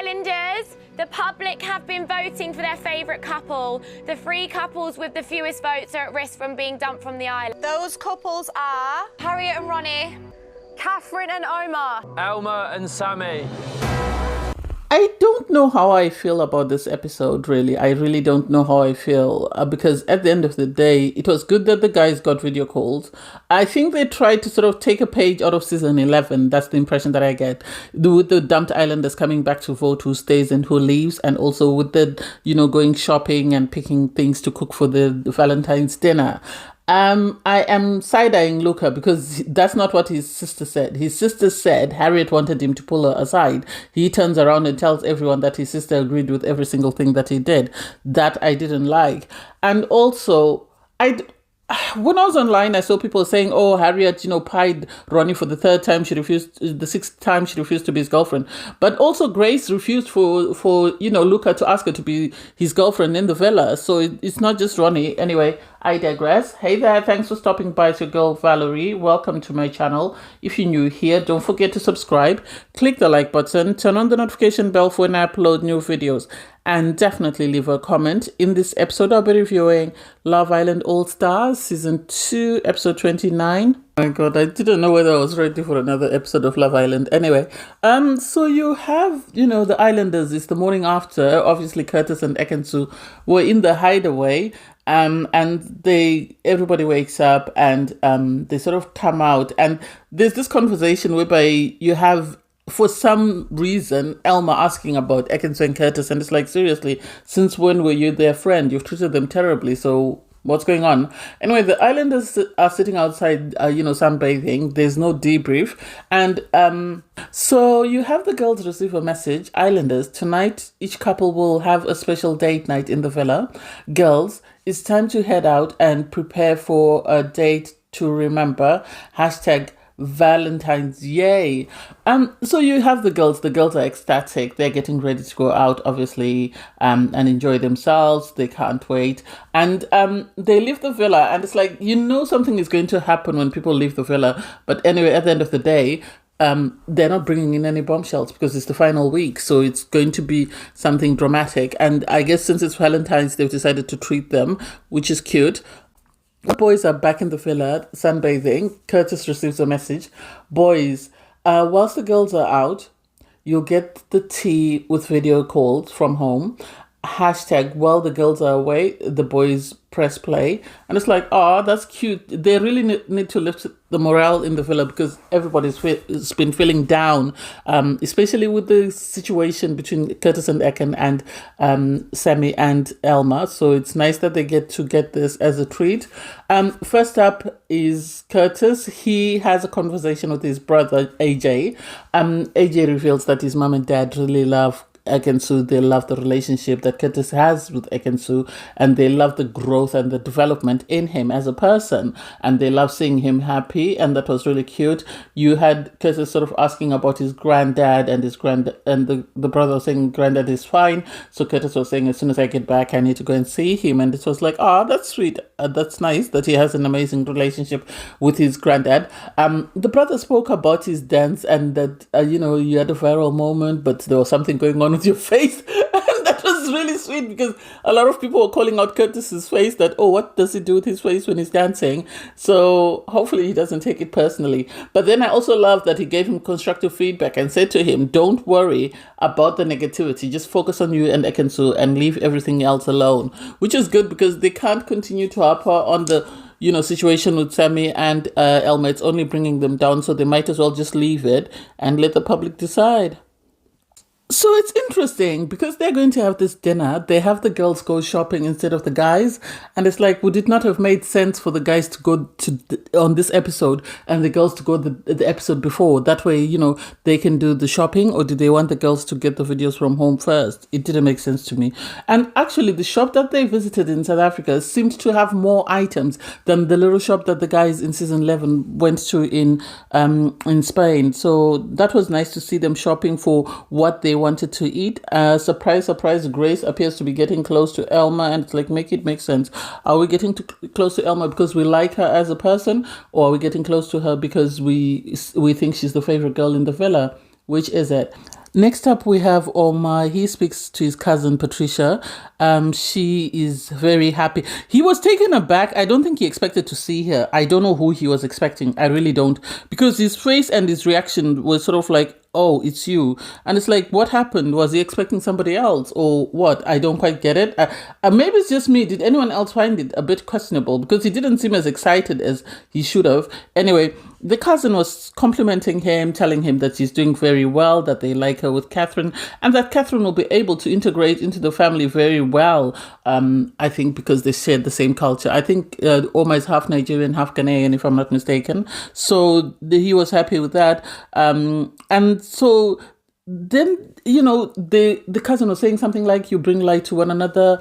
Islanders, the public have been voting for their favourite couple. The 3 couples with the fewest votes are at risk from being dumped from the island. Those couples are Harriet and Ronnie, Catherine and Omar, Elma and Sammy. I don't know how I feel about this episode, really. I really don't know how I feel because at the end of the day, it was good that the guys got video calls. I think they tried to sort of take a page out of season 11. That's the impression that I get. With the dumped islanders coming back to vote who stays and who leaves, and also with the, going shopping and picking things to cook for the Valentine's dinner. I am side-eyeing Luca because that's not what his sister said. His sister said Harriet wanted him to pull her aside. He turns around and tells everyone that his sister agreed with every single thing that he did. That I didn't like. And also, when I was online, I saw people saying, "Oh, Harriet, pied Ronnie for the 3rd time. She refused the 6th time. She refused to be his girlfriend." But also, Grace refused for Luca to ask her to be his girlfriend in the villa. So it's not just Ronnie. Anyway, I digress. Hey there, thanks for stopping by. It's your girl Valerie. Welcome to my channel. If you're new here, don't forget to subscribe. Click the like button. Turn on the notification bell for when I upload new videos. And definitely leave a comment. In this episode, I'll be reviewing Love Island All Stars, Season 2, Episode 29. Oh my God, I didn't know whether I was ready for another episode of Love Island. Anyway, so you have, the Islanders. It's the morning after. Obviously, Curtis and Ekin-su were in the hideaway. And everybody wakes up and they sort of come out. And there's this conversation whereby you have, for some reason, Elma asking about Ekin-su and Curtis, and it's like, seriously, since when were you their friend? You've treated them terribly, so what's going on? Anyway, the Islanders are sitting outside, sunbathing. There's no debrief, and so you have the girls receive a message. Islanders, tonight, each couple will have a special date night in the villa. Girls, it's time to head out and prepare for a date to remember. #Valentines, yay. So you have the girls are ecstatic. They're getting ready to go out, obviously, and enjoy themselves. They can't wait. And they leave the villa, and it's like, something is going to happen when people leave the villa. But anyway, at the end of the day, they're not bringing in any bombshells because it's the final week, so it's going to be something dramatic. And I guess since it's Valentine's, they've decided to treat them, which is cute. The boys are back in the villa, sunbathing. Curtis receives a message. Boys, whilst the girls are out, you'll get the tea with video calls from home. While the girls are away, the boys press play. And it's like, oh, that's cute. They really need to lift the morale in the villa because everybody's been feeling down, especially with the situation between Curtis and Ekin and Sammy and Elma. So it's nice that they get this as a treat. First up is Curtis. He has a conversation with his brother, AJ. AJ reveals that his mom and dad really love Ekin-su. They love the relationship that Curtis has with Ekin-su, and they love the growth and the development in him as a person, and they love seeing him happy, and that was really cute. You had Curtis sort of asking about his granddad, and the brother was saying granddad is fine. So Curtis was saying, as soon as I get back, I need to go and see him, and it was like, that's sweet. That's nice that he has an amazing relationship with his granddad. The brother spoke about his dance and that, you had a viral moment, but there was something going on with your face. And that was really sweet because a lot of people were calling out Curtis's face that, oh, what does he do with his face when he's dancing? So hopefully he doesn't take it personally. But then I also love that he gave him constructive feedback and said to him, don't worry about the negativity. Just focus on you and Ekin-su and leave everything else alone, which is good because they can't continue to harp on the situation with Sammy and Elma. It's only bringing them down, so they might as well just leave it and let the public decide. So it's interesting because they're going to have this dinner. They have the girls go shopping instead of the guys. And it's like, would it not have made sense for the guys to go on this episode and the girls to go the episode before? That way, they can do the shopping, or did they want the girls to get the videos from home first? It didn't make sense to me. And actually, the shop that they visited in South Africa seemed to have more items than the little shop that the guys in season 11 went to in Spain. So that was nice to see them shopping for what they wanted to eat. Surprise, Grace appears to be getting close to Elma, and it's like, make it make sense. Are we getting close to Elma because we like her as a person, or are we getting close to her because we think she's the favorite girl in the villa? Which is it? Next up, we have Omar. He speaks to his cousin Patricia. She is very happy. He was taken aback. I don't think he expected to see her. I don't know who he was expecting. I really don't. Because his face and his reaction was sort of like, oh, it's you. And it's like, what happened? Was he expecting somebody else or what? I don't quite get it. Maybe it's just me. Did anyone else find it a bit questionable? Because he didn't seem as excited as he should have. Anyway, the cousin was complimenting him, telling him that she's doing very well, that they like her with Catherine, and that Catherine will be able to integrate into the family very well. I think because they shared the same culture. I think Omar is half Nigerian, half Ghanaian, if I'm not mistaken. So he was happy with that. And so then, the cousin was saying something like, you bring light to one another.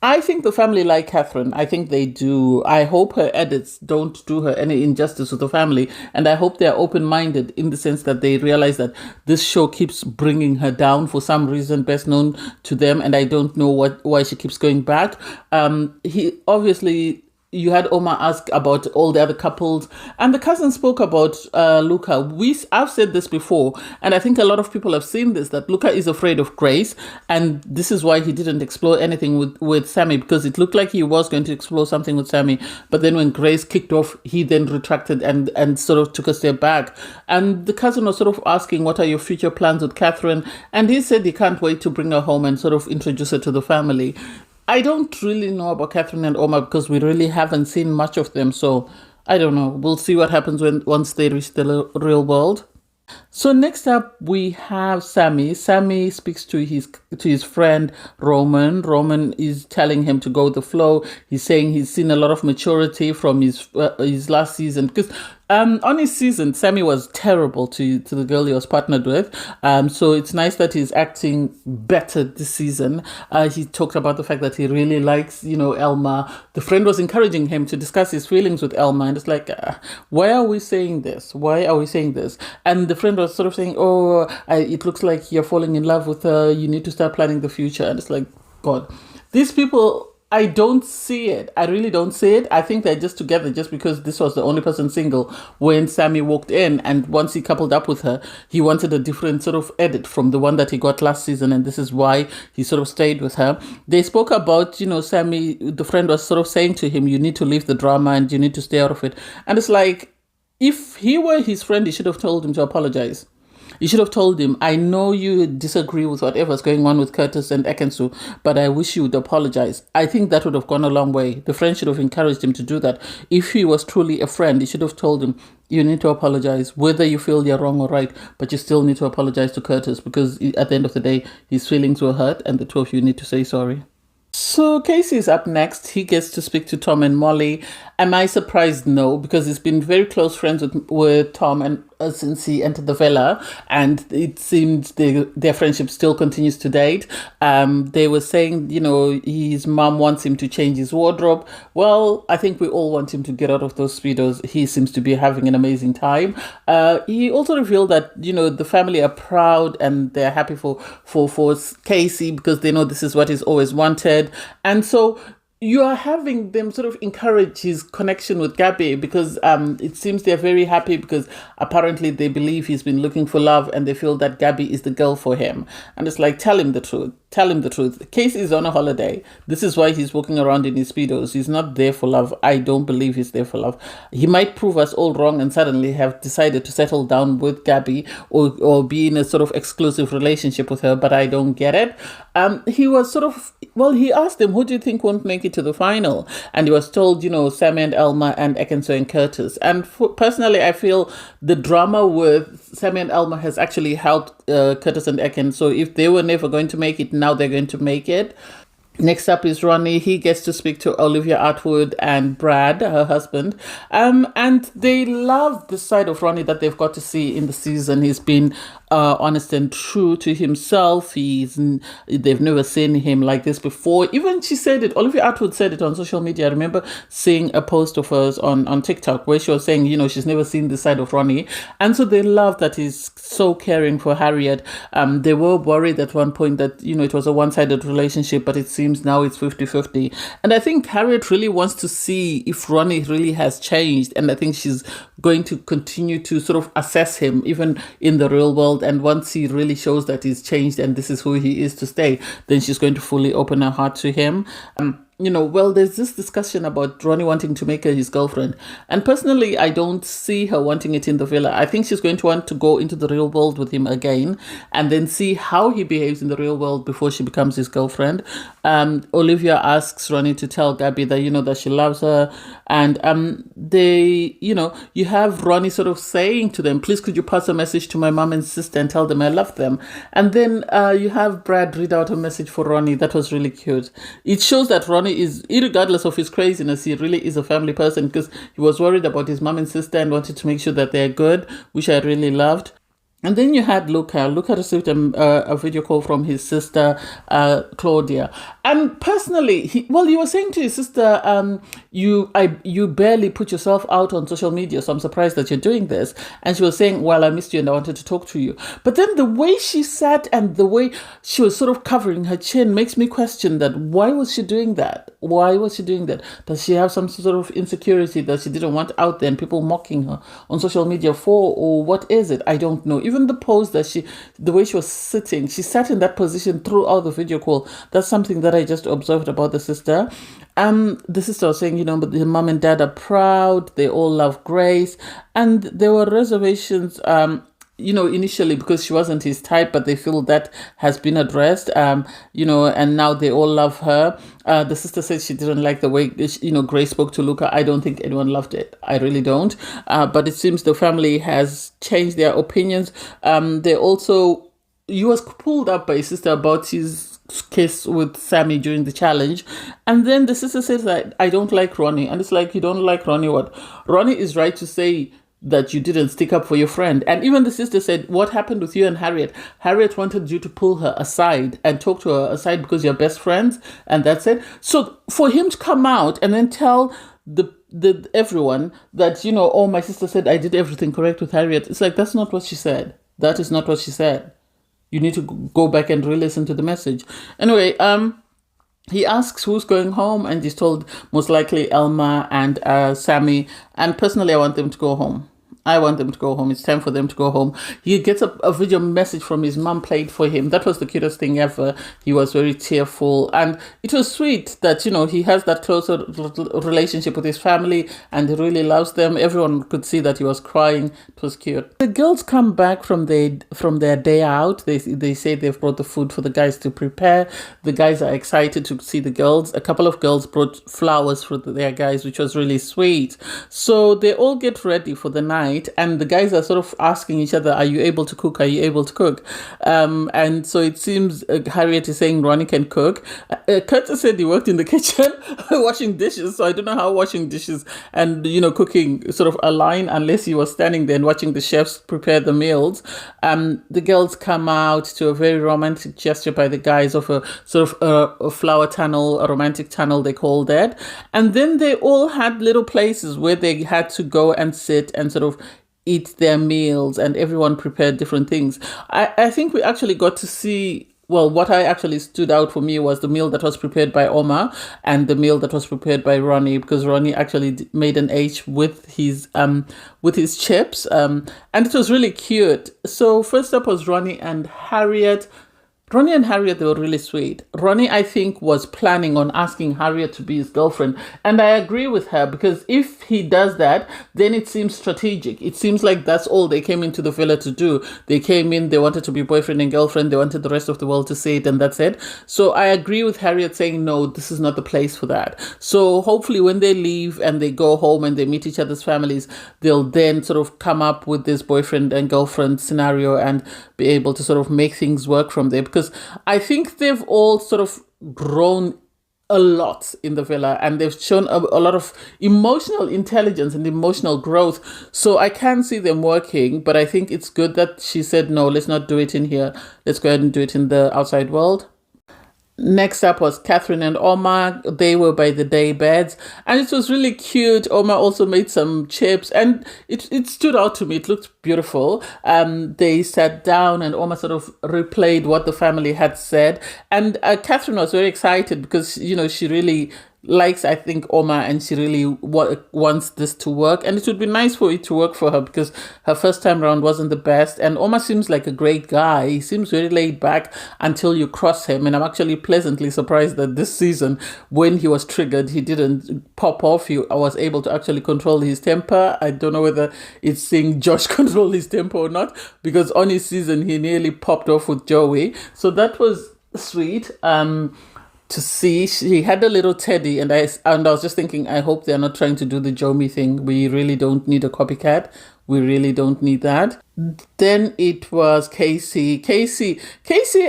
I think the family like Catherine. I think they do. I hope her edits don't do her any injustice with the family. And I hope they're open-minded in the sense that they realize that this show keeps bringing her down for some reason best known to them. And I don't know why she keeps going back. He obviously... You had Omar ask about all the other couples, and the cousin spoke about Luca. I've said this before, and I think a lot of people have seen this, that Luca is afraid of Grace, and this is why he didn't explore anything with Sammy, because it looked like he was going to explore something with Sammy, but then when Grace kicked off, he then retracted and sort of took a step back. And the cousin was sort of asking, what are your future plans with Catherine? And he said he can't wait to bring her home and sort of introduce her to the family. I don't really know about Catherine and Omar because we really haven't seen much of them. So I don't know. We'll see what happens once they reach the real world. So next up we have Sammy. Sammy speaks to his friend Roman. Roman is telling him to go with the flow. He's saying he's seen a lot of maturity from his last season, because on his season, Sammy was terrible to the girl he was partnered with. So it's nice that he's acting better this season. He talked about the fact that he really likes, Elma. The friend was encouraging him to discuss his feelings with Elma. And it's like, why are we saying this? Why are we saying this? And the friend was sort of saying, it looks like you're falling in love with her. You need to start planning the future. And it's like, God, these people... I don't see it. I really don't see it. I think they're just together just because this was the only person single when Sammy walked in. And once he coupled up with her, he wanted a different sort of edit from the one that he got last season. And this is why he sort of stayed with her. They spoke about, Sammy, the friend was sort of saying to him, you need to leave the drama and you need to stay out of it. And it's like, if he were his friend, he should have told him to apologize. You should have told him, I know you disagree with whatever's going on with Curtis and Ekin-su, but I wish you would apologize. I think that would have gone a long way. The friend should have encouraged him to do that. If he was truly a friend, he should have told him, you need to apologize, whether you feel you're wrong or right, but you still need to apologize to Curtis, because at the end of the day, his feelings were hurt and the two of you need to say sorry. So Casey is up next. He gets to speak to Tom and Molly. Am I surprised? No, because he's been very close friends with Tom and since he entered the villa, and it seems their friendship still continues to date. They were saying, his mom wants him to change his wardrobe. Well, I think we all want him to get out of those speedos. He seems to be having an amazing time. He also revealed that, the family are proud and they're happy for Casey because they know this is what he's always wanted. And so you are having them sort of encourage his connection with Gabby because it seems they're very happy because apparently they believe he's been looking for love and they feel that Gabby is the girl for him. And it's like, tell him the truth. Tell him the truth. Casey is on a holiday. This is why he's walking around in his speedos. He's not there for love. I don't believe he's there for love. He might prove us all wrong and suddenly have decided to settle down with Gabby or be in a sort of exclusive relationship with her, but I don't get it. He was sort of, he asked them, who do you think won't make it to the final? And he was told, Sammy and Elma and Ekin-su and Curtis. And personally, I feel the drama with Sammy and Elma has actually helped Curtis and Ekin. So if they were never going to make it, now they're going to make it. Next up is Ronnie. He gets to speak to Olivia Atwood and Brad, her husband. And they love the side of Ronnie that they've got to see in the season. He's been honest and true to himself. They've never seen him like this before. Even she said it, Olivia Atwood said it on social media. I remember seeing a post of hers on TikTok where she was saying, she's never seen the side of Ronnie. And so they love that he's so caring for Harriet. They were worried at one point that, it was a one-sided relationship, but it seems now it's 50-50. And I think Harriet really wants to see if Ronnie really has changed. And I think she's going to continue to sort of assess him, even in the real world world, and once he really shows that he's changed and this is who he is to stay, then she's going to fully open her heart to him. Well, there's this discussion about Ronnie wanting to make her his girlfriend. And personally, I don't see her wanting it in the villa. I think she's going to want to go into the real world with him again and then see how he behaves in the real world before she becomes his girlfriend. Olivia asks Ronnie to tell Gabby that, that she loves her. And you have Ronnie sort of saying to them, please could you pass a message to my mom and sister and tell them I love them. And then you have Brad read out a message for Ronnie. That was really cute. It shows that Ronnie is, regardless of his craziness, he really is a family person, because he was worried about his mom and sister and wanted to make sure that they're good, which I really loved. And then you had Luca. Luca received a video call from his sister, Claudia. And personally, he was saying to his sister, you barely put yourself out on social media, so I'm surprised that you're doing this. And she was saying, well, I missed you and I wanted to talk to you. But then the way she sat and the way she was sort of covering her chin makes me question that. Why was she doing that? Why was she doing that? Does she have some sort of insecurity that she didn't want out there and people mocking her on social media for? Or what is it? I don't know. Even the pose that the way she was sitting, she sat in that position throughout the video call. That's something that I just observed about the sister. The sister was saying, but the mom and dad are proud. They all love Grace. And there were reservations, initially because she wasn't his type, but they feel that has been addressed, and now they all love her. The sister said she didn't like the way, Grace spoke to Luca. I don't think anyone loved it. I really don't. But it seems the family has changed their opinions. He was pulled up by his sister about his kiss with Sammy during the challenge. And then the sister says that I don't like Ronnie. And it's like, you don't like Ronnie what? Ronnie is right to say that you didn't stick up for your friend. And even the sister said, what happened with you and Harriet? Harriet wanted you to pull her aside and talk to her aside because you're best friends. And that's it. So for him to come out and then tell the everyone that, oh, my sister said I did everything correct with Harriet. It's like, that's not what she said. That is not what she said. You need to go back and re-listen to the message. Anyway, he asks who's going home, and he's told most likely Elma and Sammy. And personally, I want them to go home. I want them to go home. It's time for them to go home. He gets a video message from his mom played for him. That was the cutest thing ever. He was very tearful. And it was sweet that, he has that closer relationship with his family and he really loves them. Everyone could see that he was crying. It was cute. The girls come back from their day out. They say they've brought the food for the guys to prepare. The guys are excited to see the girls. A couple of girls brought flowers for their guys, which was really sweet. So they all get ready for the night. And the guys are sort of asking each other, are you able to cook? Are you able to cook? And so it seems Harriet is saying Ronnie can cook. Curtis said he worked in the kitchen washing dishes. So I don't know how washing dishes and, cooking sort of align unless he was standing there and watching the chefs prepare the meals. The girls come out to a very romantic gesture by the guys of a sort of a flower tunnel, a romantic tunnel, they call that. And then they all had little places where they had to go and sit and sort of eat their meals, and everyone prepared different things. I think we actually got to see, well, what I actually stood out for me was the meal that was prepared by Omar and the meal that was prepared by Ronnie, because Ronnie actually made an H with his chips, and it was really cute. So first up was Ronnie and Harriet. Ronnie and Harriet, they were really sweet. Ronnie, I think, was planning on asking Harriet to be his girlfriend. And I agree with her, because if he does that, then it seems strategic. It seems like that's all they came into the villa to do. They came in, they wanted to be boyfriend and girlfriend. They wanted the rest of the world to see it, and that's it. So I agree with Harriet saying, no, this is not the place for that. So hopefully when they leave and they go home and they meet each other's families, they'll then sort of come up with this boyfriend and girlfriend scenario and be able to sort of make things work from there. Because I think they've all sort of grown a lot in the villa, and they've shown a lot of emotional intelligence and emotional growth. So I can see them working, but I think it's good that she said, no, let's not do it in here. Let's go ahead and do it in the outside world. Next up was Catherine and Omar. They were by the day beds, and it was really cute. Omar also made some chips, and it stood out to me. It looked beautiful. They sat down, and Omar sort of replayed what the family had said. And Catherine was very excited because, she really likes, I think, Oma, and she really wants this to work. And it would be nice for it to work for her because her first time around wasn't the best. And Oma seems like a great guy. He seems very laid back until you cross him. And I'm actually pleasantly surprised that this season, when he was triggered, he didn't pop off. I was able to actually control his temper. I don't know whether it's seeing Josh control his temper or not, because on his season, he nearly popped off with Joey. So that was sweet. To see, she had a little teddy, and I was just thinking, I hope they're not trying to do the Jomi thing. We really don't need a copycat. We really don't need that. Then it was Casey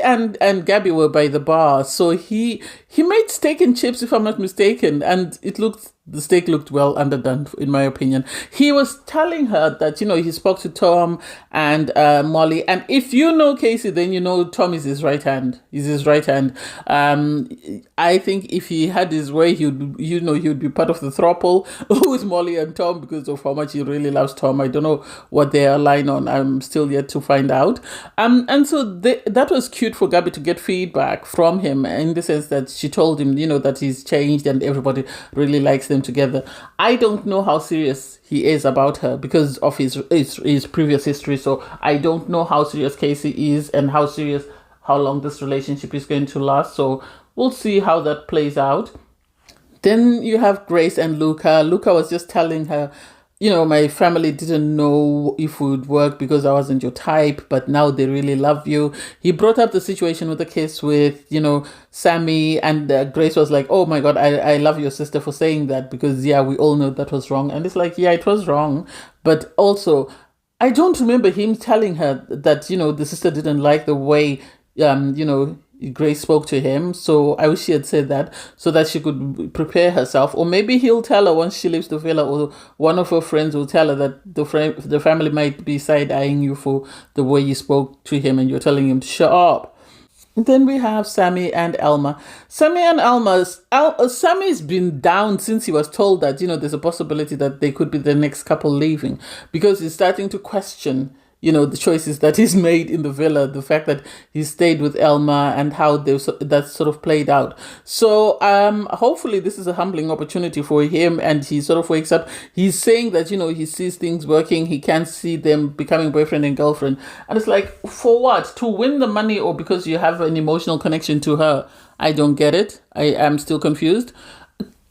and Gabby were by the bar. So he made steak and chips, if I'm not mistaken, and the steak looked well underdone, in my opinion. He was telling her that, he spoke to Tom and Molly. And if you know Casey, then you know Tom is his right hand. I think if he had his way, he would be part of the throuple with Molly and Tom because of how much he really loves Tom. I don't know what they align on. I'm still yet to find out. And so that was cute for Gabby to get feedback from him in the sense that she told him, that he's changed and everybody really likes them together. I don't know how serious he is about her because of his previous history. So I don't know how serious Casey is and how long this relationship is going to last. So we'll see how that plays out. Then you have Grace and Luca. Luca was just telling her, my family didn't know if it would work because I wasn't your type, but now they really love you. He brought up the situation with the kiss with, Sammy, and Grace was like, oh my God, I love your sister for saying that because, we all know that was wrong. And it's like, it was wrong. But also, I don't remember him telling her that, the sister didn't like the way, Grace spoke to him. So I wish she had said that so that she could prepare herself. Or maybe he'll tell her once she leaves the villa, or one of her friends will tell her that the family might be side-eyeing you for the way you spoke to him and you're telling him to shut up. Then we have Sammy and Elma. Sammy's been down since he was told that, there's a possibility that they could be the next couple leaving, because he's starting to question the choices that he's made in the villa, the fact that he stayed with Elma and how that sort of played out. So hopefully this is a humbling opportunity for him and he sort of wakes up. He's saying that, he sees things working. He can't see them becoming boyfriend and girlfriend. And it's like, for what? To win the money or because you have an emotional connection to her? I don't get it. I am still confused.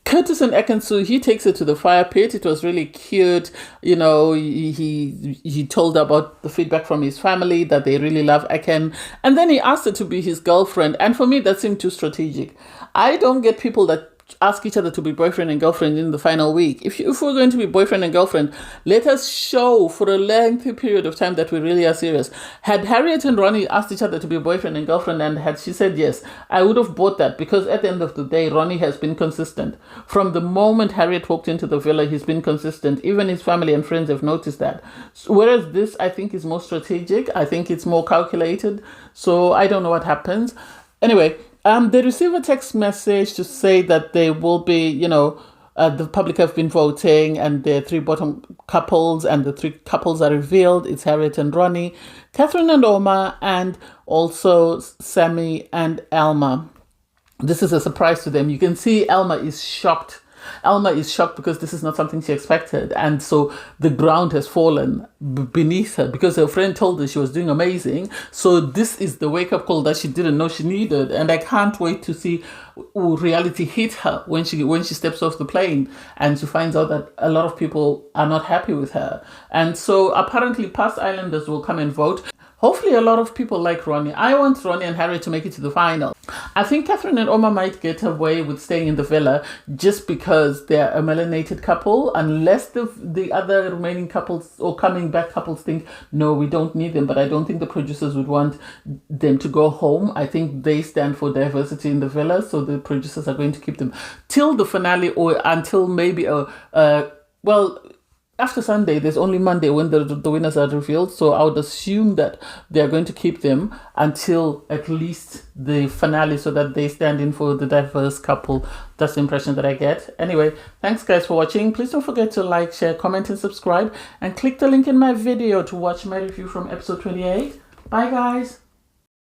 Curtis and Ekin-su, he takes her to the fire pit. It was really cute. He told her about the feedback from his family, that they really love Ekin. And then he asked her to be his girlfriend. And for me, that seemed too strategic. I don't get people that ask each other to be boyfriend and girlfriend in the final week. If we're going to be boyfriend and girlfriend, let us show for a lengthy period of time that we really are serious. Had Harriet and Ronnie asked each other to be boyfriend and girlfriend and had she said yes, I would have bought that, because at the end of the day, Ronnie has been consistent. From the moment Harriet walked into the villa, he's been consistent. Even his family and friends have noticed that. Whereas this, I think, is more strategic. I think it's more calculated. So I don't know what happens. Anyway, they receive a text message to say that they will be, the public have been voting and the 3 bottom couples, and the 3 couples are revealed. It's Harriet and Ronnie, Catherine and Oma, and also Sammy and Elma. This is a surprise to them. You can see Elma is shocked. Because this is not something she expected. And so the ground has fallen beneath her because her friend told her she was doing amazing. So this is the wake-up call that she didn't know she needed. And I can't wait to see reality hit her when she steps off the plane and she finds out that a lot of people are not happy with her. And so apparently past Islanders will come and vote. Hopefully a lot of people like Ronnie. I want Ronnie and Harry to make it to the final. I think Catherine and Oma might get away with staying in the villa just because they're a melanated couple, unless the other remaining couples or coming back couples think, no, we don't need them. But I don't think the producers would want them to go home. I think they stand for diversity in the villa, so the producers are going to keep them till the finale or until maybe after Sunday. There's only Monday when the winners are revealed. So I would assume that they're going to keep them until at least the finale so that they stand in for the diverse couple. That's the impression that I get. Anyway, thanks guys for watching. Please don't forget to like, share, comment, and subscribe. And click the link in my video to watch my review from episode 28. Bye guys.